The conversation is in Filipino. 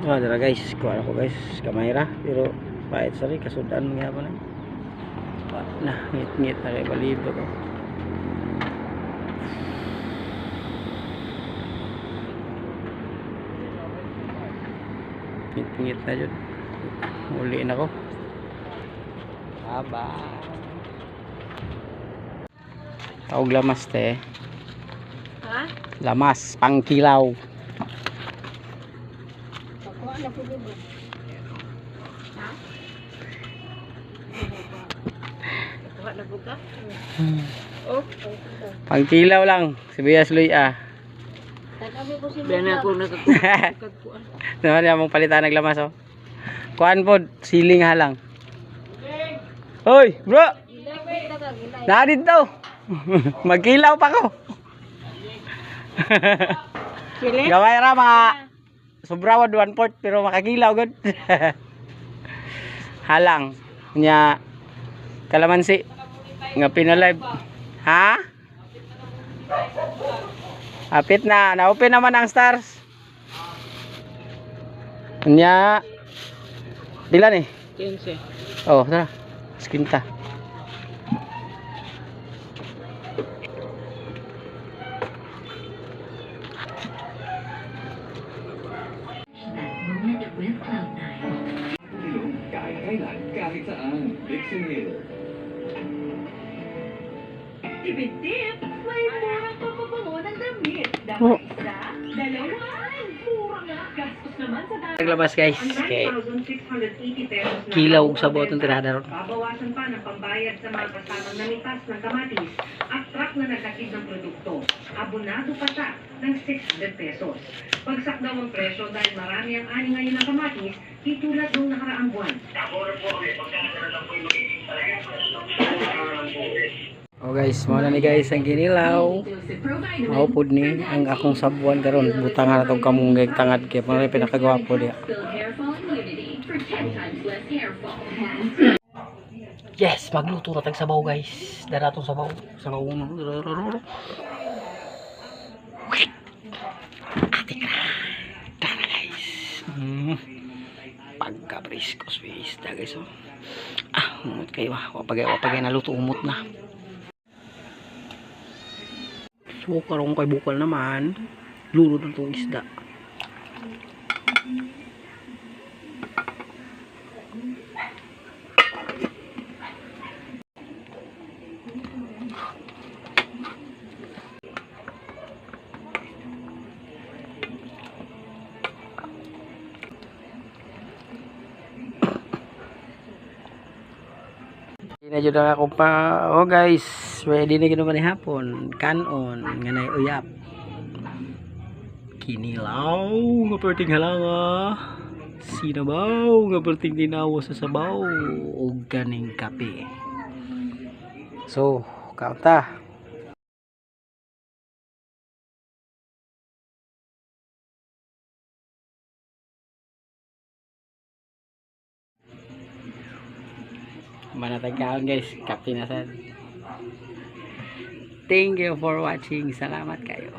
Dara guys, kuha ako guys, kamera pero pahit sa rin kasudan nga pa na. Nah, ngit-ngit na kay balido ko. Ngit-ngit na yun. Muli na ko. Bye-bye. Tawag lamas te. Ha? Lamas, pangkilaw. Pakuha na po ba? Ha? Pakuha na po ka? Oh, Pangkilaw lang, sibuyas luya. Biyan na ako nakakuha. Naman niya mong palitan ng lamas oh. Kuan po, siling halang. Hoy, bro! Nadid daw. Magkilaw pa ko. Gaway ra mga sobra 1/4 pero makakilaw gud. Halang nya kalamansi nga pinalive. Ha? Apit na, na-open naman ang stars. Nya pila ni? 15. Oh, tara. Skinta. Kahit kailan, kahit saan. Dictionary. Tip-tip, may murang papabango ng damit. Dapat isa, dalawan. Mura nga, gastos naman sa dami. Naglabas guys. Okay. 9,680 pesos na. Kilaw sa botong tirada ron. Babawasan pa ng pambayad sa mga kasamang namitas ng kamatis at truck na nagkatid ng produkto. Abonado pa siya ng 600 pesos. Pagsak daw ang presyo dahil marami ang ani ngayon ng kamatis, di tulad ng nakaraang buwan. Oh guys, mo na ni guys ang ginilaw. Maupod ni ang akong sabuan karon. Butang na tong kamunggay tangad kay pa pinakagwapo dia. Yes, magluto na tag sabaw guys. Dara tong sabaw. Sabaw mo. Atik na. Tara guys. Pagka-briskos isda guys. Oh. Ah, umot kayo. Wapagay naluto umot na. So, karong kay bukal naman, lulod na itong isda. Medyo na ako pa. Oh guys, ready na ginawa ni hapon. Kanon nga na uyap. Kinilaw nga perting halanga. Sinabaw nga perting tinawa sa sabaw ug kaning kape. So, kaunta. Manatagkaon guys, kape na sad. Thank you for watching. Salamat kayo.